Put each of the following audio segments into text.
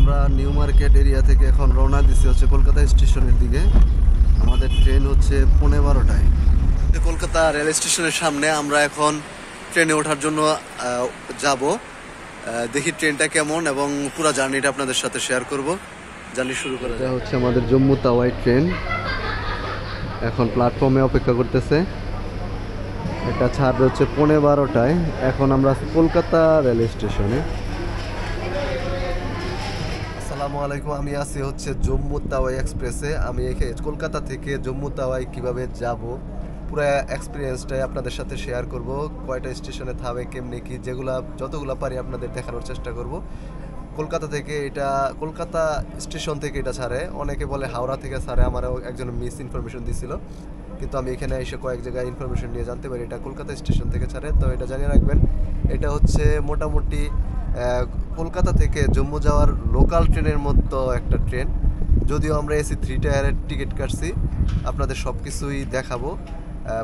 আমরা new market area থেকে এখন রওনা দিচ্ছি হচ্ছে কলকাতা স্টেশনের দিকে। আমাদের ট্রেন হচ্ছে 12:15টায়। কলকাতা রেল স্টেশনের সামনে আমরা এখন ট্রেনে ওঠার জন্য যাব। দেখি ট্রেনটা কেমন এবং পুরো জার্নিটা আপনাদের সাথে শেয়ার করব। জার্নি শুরু করা এটা হচ্ছে আমাদের জম্মু তাওয়াই ট্রেন, এখন প্ল্যাটফর্মে অপেক্ষা করতেছে। এটা ছাড়বে হচ্ছে 12:15টায়। এখন আমরা কলকাতা রেল স্টেশনে। আসসালামু আলাইকুম, আমি আছি হচ্ছে জম্মু তাওয়াই এক্সপ্রেসে। আমি কলকাতা থেকে জম্মু তাওয়াই কিভাবে যাব পুরো এক্সপিরিয়েন্সটাই আপনাদের সাথে শেয়ার করব। কয়টা স্টেশনে থামে, কেমনি কি, যতগুলো পারি আপনাদের দেখানোর চেষ্টা করব। কলকাতা থেকে এটা কলকাতা স্টেশন থেকে এটা ছাড়ে, অনেকে বলে হাওড়া থেকে ছাড়ে। আমারও একজন মিস ইনফরমেশন দিছিল, কিন্তু আমি এখানে এসে কয়েক জায়গায় ইনফরমেশন নিয়ে জানতে পারি এটা কলকাতা স্টেশন থেকে ছাড়ে। তো এটা জানিয়ে রাখবেন, এটা হচ্ছে মোটামুটি কলকাতা থেকে জম্মু যাওয়ার লোকাল ট্রেনের মতো একটা ট্রেন। যদিও আমরা এসি 3 টায়ারের টিকিট কাটছি, আপনাদের সব কিছুই দেখাবো।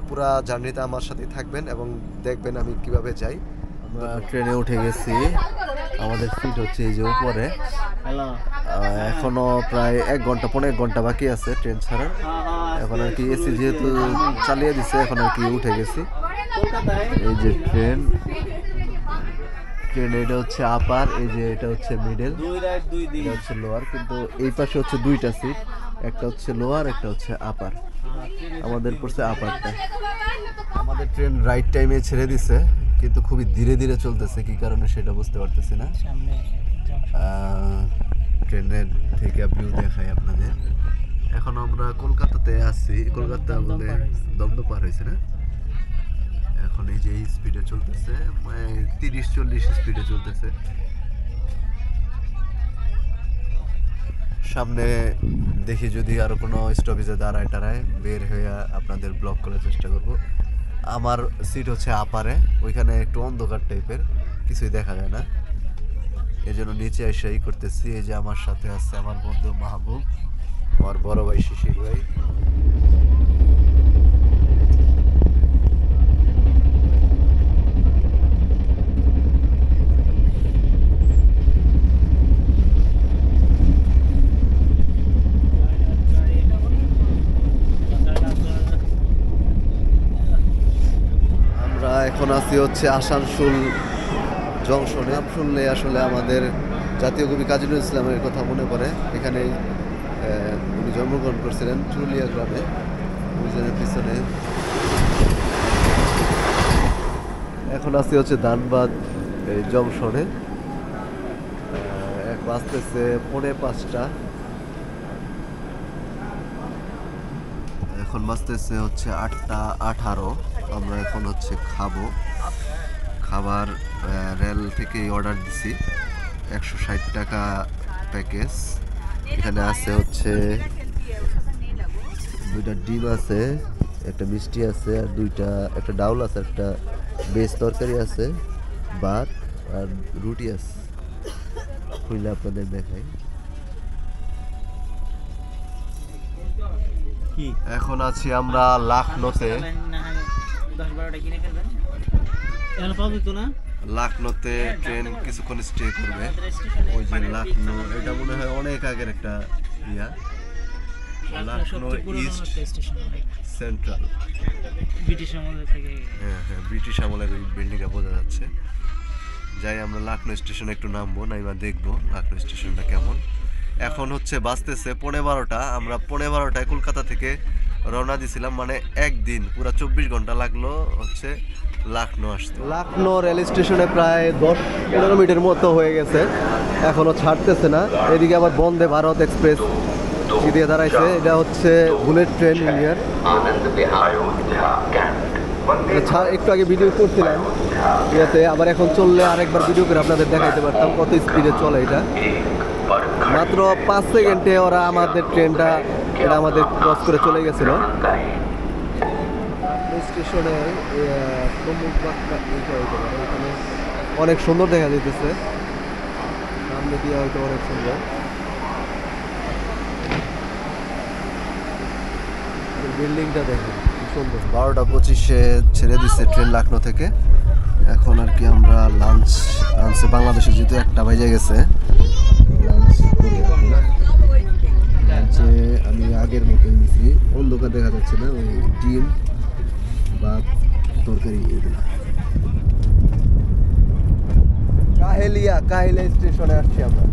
পুরা জার্নিতে আমার সাথেই থাকবেন এবং দেখবেন আমি কিভাবে যাই। আমরা ট্রেনে উঠে গেছি, আমাদের সিট হচ্ছে এই যে উপরে। এখনো প্রায় 1 ঘন্টা বাকি আছে ট্রেন ছাড়ার। এখন আর কি এসি যেহেতু চালিয়ে দিছে, এখন আর কি উঠে গেছি। এই যে ট্রেন এটা হচ্ছে আপার, এই যে এটা হচ্ছে মিডল, এটা হচ্ছে লোয়ার। কিন্তু এই পাশে হচ্ছে দুইটা সিট, একটা হচ্ছে লোয়ার, একটা হচ্ছে আপার। আমাদের পড়ছে আপারটা। আমাদের ট্রেন রাইট টাইমে ছেড়ে দিছে, কিন্তু খুবই ধীরে ধীরে চলতেছে, কি কারণে সেটা বুঝতে পারতেছি না। ট্রেনের থেকে ভিউ দেখাই আপনাদের। এখন আমরা কলকাতাতে আছি, কলকাতা বলে দমদম পার হয়েছে না। এখন এই যে স্পিডে চলতেছে, 30-40 স্পিডে চলতেছে। সামনে দেখি যদি আরো কোনো স্টপেজে দাঁড়ায় বের হয়ে আপনাদের ব্লগ করার চেষ্টা করব। আমার সিট হচ্ছে আপারে, ওইখানে একটু অন্ধকার টাইপের, কিছুই দেখা যায় না, এই জন্য নিচে এসেই করতেছি। এই যে আমার সাথে আছে আমার বন্ধু মাহবুব, আমার বড় ভাই শিশির ভাই। এখন আছি হচ্ছে আসানসোল জংশনে। নাম শুনলে আসলে আমাদের জাতীয় কবি কাজী নজরুল ইসলামের কথা মনে পড়ে। এখানে উনি জন্মগ্রহণ করছিলেন চুরুলিয়া গ্রামে, মিউজিয়ামের পিছনে। এখন আছি হচ্ছে ধানবাদ এই জংশনে। বাজতেছে 4:05। এখন বাজতেছে হচ্ছে 8:18। আমরা এখন হচ্ছে খাবার রেল থেকেই অর্ডার দিছি। 160 টাকা প্যাকেজ। এখানে আছে হচ্ছে 2টা ডিম আছে, একটা মিষ্টি আছে, আর একটা ডাউল আছে, একটা ভেজ তরকারি আছে, ভাত আর রুটি আছে। খুলে আপনাদের দেখাই। এখন আছি আমরা লখনৌতে। লখনৌতে ট্রেন কিছুক্ষণ স্টে করবে। ওই যে লখনৌ, এটা মনে হয় অনেক আগের একটা ইয়া, লখনৌ ইস্ট সেন্ট্রাল, ব্রিটিশ আমলের থেকে। হ্যাঁ, ব্রিটিশ আমলের ওই বিল্ডিংটা বোঝা যাচ্ছে। যাই আমরা লখনৌ স্টেশনে একটু নামবো, নাইবা দেখবো লখনৌ স্টেশনটা কেমন। এখন হচ্ছে বাজতেছে 12:15। আমরা 12:15টায় কলকাতা থেকে রওনা দিয়েছিলাম, মানে একদিন পুরো 24 ঘন্টা লাগলো হচ্ছে লখনৌ আসতে। লখনৌ রেল স্টেশনে প্রায় 10-15 মিনিটের মতো হয়ে গেছে, এখনো ছাড়তেছে না। এদিকে আবার বন্দে ভারত এক্সপ্রেস দিয়ে দাঁড়াইছে। এটা হচ্ছে বুলেট ট্রেন ইন্ডিয়ার। একটু আগে ভিডিও করছিলাম ইয়াতে, আবার এখন চললে আরেকবার ভিডিও করে আপনাদের দেখাইতে পারতাম কত স্পিডে চলে। এটা মাত্র 5 সেকেন্ডে ওরা আমাদের ট্রেনটা এটা আমাদের ক্রস করে চলে গেছিল। স্টেশনে এখানে অনেক সুন্দর দেখা যাইতেছে, সামনে দিয়ে হয়তো অনেক সুন্দর। বিল্ডিংটা দেখেন কি সুন্দর। 12:25-এ ছেড়ে দিচ্ছে ট্রেন লখনৌ থেকে। এখন আর কি আমরা লাঞ্চে বাংলাদেশে যেহেতু 1টা বেজে গেছে, লাঞ্চ যাচ্ছে না, ওই ডিম বা তরকারি এগুলো। কাহেলিয়া স্টেশনে আসছি আমরা।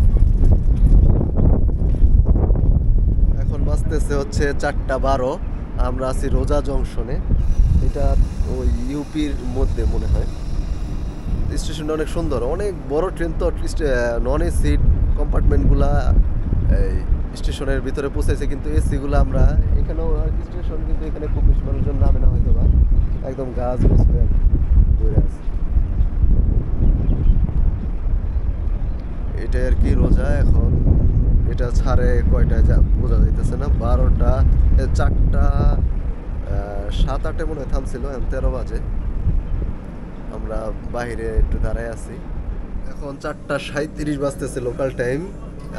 এখন বাজতেছে হচ্ছে 4:12। আমরা আছি রোজা জংশনে। এটা ওই ইউপির মধ্যে মনে হয়। স্টেশনটা অনেক সুন্দর, অনেক বড় ট্রেন তো। নন এসি কম্পার্টমেন্টগুলা এই স্টেশনের ভিতরে পৌঁছেছে, কিন্তু এসিগুলো আমরা এখানেও স্টেশন, কিন্তু এখানে খুব বেশি মানুষজন নামে না হয়তো বা, একদম গাছ গোছলে ধরে আছে। এটাই আর কি রোজা। এখন এটা ছাড়ে কয়টায় বোঝা যাইতেছে না, 12টা 4টা 7-8 মনে হয় থামছিল, এখন 13 বাজে। আমরা বাইরে একটু দাঁড়ায় আছি। এখন 4:37 বাজতেছে লোকাল টাইম।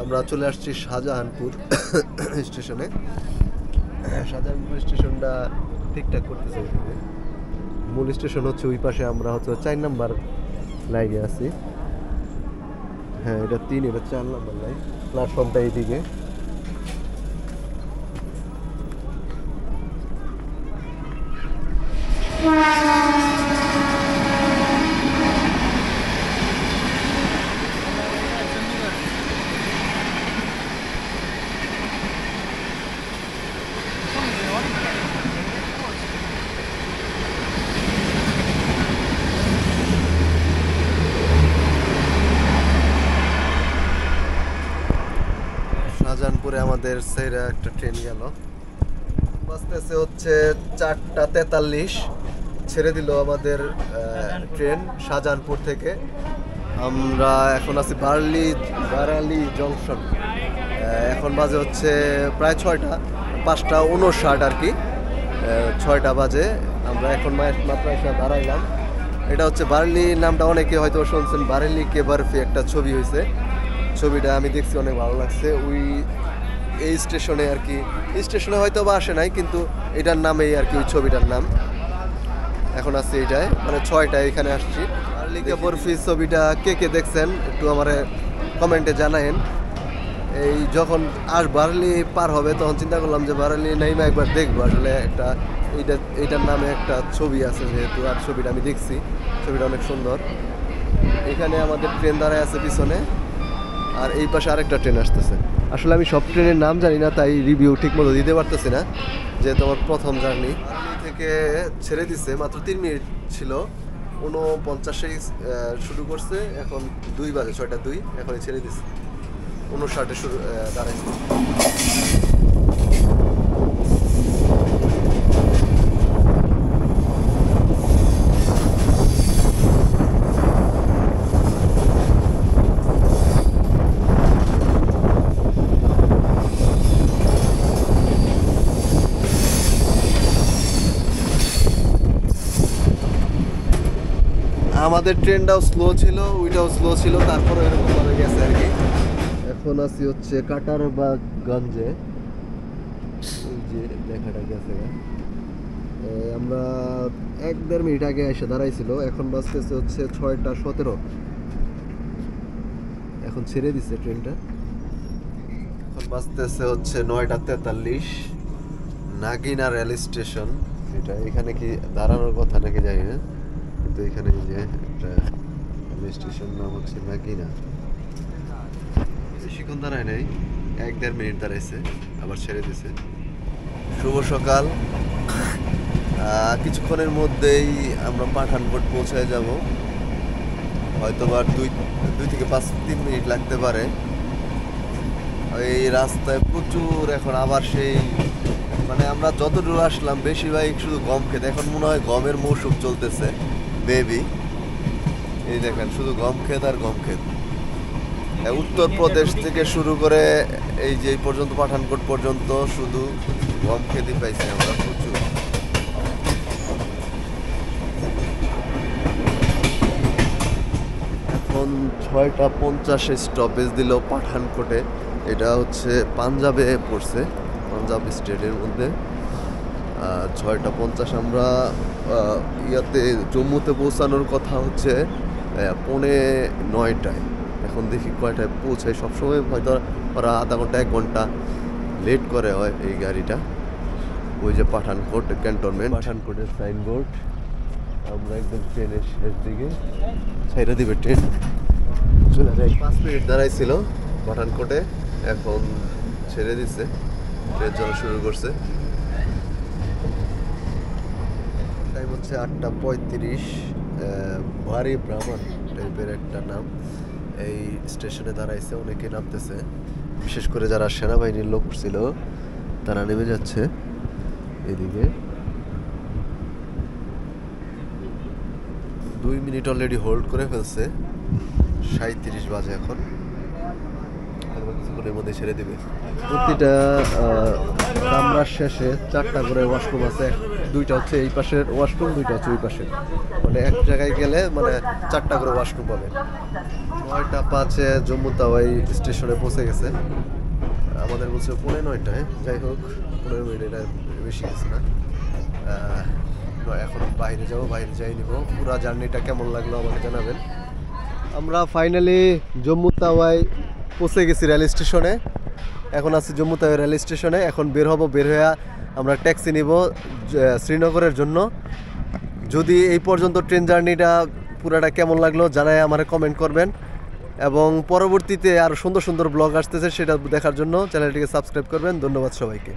আমরা চলে আসছি শাহজাহানপুর স্টেশনে। শাহজাহানপুর স্টেশনটা ঠিকঠাক করতেছে। মূল স্টেশন হচ্ছে ওই পাশে, আমরা হচ্ছে 4 নাম্বার লাইনে আছি। হ্যাঁ, এটা 3, এটা 4 নাম্বার লাইন। প্ল্যাটফর্মটা এইদিকে। শাহজাহানপুরে আমাদের সেরা একটা ট্রেন গেল। বাজতেছে হচ্ছে 4:43। ছেড়ে দিল আমাদের ট্রেন শাহজাহানপুর থেকে। আমরা এখন আছি বারালি জংশন। এখন বাজে হচ্ছে প্রায় 6টা, 5:59 আর কি। 6টা বাজে। আমরা এখন মাত্র এসে দাঁড়াইলাম। এটা হচ্ছে বারেলি, নামটা অনেকে হয়তো শুনছেন। বারেলি কে বরফি একটা ছবি হয়েছে, ছবিটা আমি দেখছি, অনেক ভালো লাগছে। ওই এই স্টেশনে আর কি, স্টেশনে হয়তো বা আসে নাই, কিন্তু এটার নামেই আর কি ওই ছবিটার নাম। এখন আসছি এইটায়, মানে 6টায় এখানে আসছি। বারেলি কে বরফি ছবিটা কে কে দেখছেন একটু আমার কমেন্টে জানায়েন। এই যখন বারেলি পার হবে তখন চিন্তা করলাম যে বারেলি নাইমা একবার দেখবো আসলে একটা এইটার নামে একটা ছবি আছে যেহেতু, আর ছবিটা আমি দেখছি, ছবিটা অনেক সুন্দর। এখানে আমাদের ট্রেন দাঁড়ায় আছে পিছনে, আর এই পাশে আরেকটা ট্রেন আসতেছে। আসলে আমি সব ট্রেনের নাম জানি না, তাই রিভিউ ঠিক মতো দিতে পারতেছি না, যেহেতু আমার প্রথম জার্নি। থেকে ছেড়ে দিছে, মাত্র 3 মিনিট ছিল। 49-এই শুরু করছে, এখন 2 বাজে, 6:02। এখনই ছেড়ে দিছে, 59-এ শুরু দাঁড়াইছে। আমাদের ট্রেনটাও স্লো ছিল, ওইটাও স্লো ছিল, তারপরে এরকম ভাবে গেছে আর কি। এখন আছি হচ্ছে কাটারবাগঞ্জে, ওই যে দেখাটা গেছে। আমরা 1-1.5 মিনিট আগে এসে দাঁড়াইছিল। এখন বাজতেছে হচ্ছে 6:17। এখন ছেড়ে দিছে ট্রেনটা। এখন বাজতেছে হচ্ছে 9:43। নাগিনা রেল স্টেশন, এটা এখানে কি দাঁড়ানোর কথা নাকি জানি না, কিন্তু এখানে যে একটা রেল স্টেশন নাম হচ্ছে নাগিনা। বেশিক্ষণ দাঁড়ায় নাই, 1-1.5 মিনিট দাঁড়াইছে, আবার ছেড়ে দিছে। শুভ সকাল। কিছুক্ষণের মধ্যেই আমরা পাঠানকোট পৌঁছায় যাব, হয়তো বা 2 থেকে 3 মিনিট লাগতে পারে। এই রাস্তায় প্রচুর এখন আবার সেই, মানে আমরা যতদূর আসলাম বেশিরভাগ শুধু গম খেতে। এখন মনে হয় গমের মৌসুম চলতেছে, বেবি। এই দেখেন শুধু গম ক্ষেত আর গম ক্ষেত। উত্তরপ্রদেশ থেকে শুরু করে এই যে পর্যন্ত পাঠানকোট পর্যন্ত শুধু গম খেতেই পাইছি আমরা প্রচুর। এখন 6:50 স্টপেজ দিল পাঠানকোটে। এটা হচ্ছে পাঞ্জাবে পড়ছে, পাঞ্জাব স্টেটের মধ্যে। 6:50 আমরা ইয়াতে জম্মুতে পৌঁছানোর কথা হচ্ছে 8:45। এখন দেখি কয়টায় পৌঁছায়। সবসময় হয়তো ওরা আধা ঘন্টা 1 ঘন্টা লেট করে হয় এই গাড়িটা। ওই যে পাঠানকোট ক্যান্টনমেন্ট, পাঠানকোটের সাইনবোর্ড। আমরা একদম ট্রেনের শেষ দিকে, ছেড়ে দিবে ট্রেন, চলে যাই। 5 মিনিট দাঁড়াইছিল পাঠানকোটে, এখন ছেড়ে দিচ্ছে, ট্রেন চলা শুরু করছে। টাইম হচ্ছে 8:35। ভারী ব্রাহ্মণ টাইপের একটা নাম এই স্টেশনে দাঁড়াইছে, অনেকে নামতেছে, বিশেষ করে যারা সেনাবাহিনীর লোক ছিল তারা নেমে যাচ্ছে এদিকে। 2 মিনিট অলরেডি হোল্ড করে ফেলছে, 37 বাজে এখন, কিছুক্ষণের মধ্যে ছেড়ে দিবে। প্রতিটা কামরার শেষে 4টা করে ওয়াশরুম আছে, 2টা হচ্ছে এই পাশের ওয়াশরুম, 2টা হচ্ছে ওই পাশের, মানে এক জায়গায় গেলে মানে 4টা করে ওয়াশরুম পাবে। 9:05 জম্মু তাওয়াই স্টেশনে পৌঁছে গেছে। আমাদের বলছে 9:30, যাই হোক 15 মিনিট, এটা বেশি গেছে না। এখন বাইরে যাবো, বাইরে যাই নিব। পুরা জার্নিটা কেমন লাগলো আমাকে জানাবেন। আমরা ফাইনালি জম্মু তাওয়াই পৌঁছে গেছি রেল স্টেশনে। এখন আছি জম্মু তাওয়াই রেল স্টেশনে, এখন বের হব, বের হয়ে আমরা ট্যাক্সি নিব শ্রীনগরের জন্য। যদি এই পর্যন্ত ট্রেন জার্নিটা পুরাটা কেমন লাগলো জানায় আমারে কমেন্ট করবেন, এবং পরবর্তীতে আরও সুন্দর সুন্দর ব্লগ আসতেছে সেটা দেখার জন্য চ্যানেলটিকে সাবস্ক্রাইব করবেন। ধন্যবাদ সবাইকে।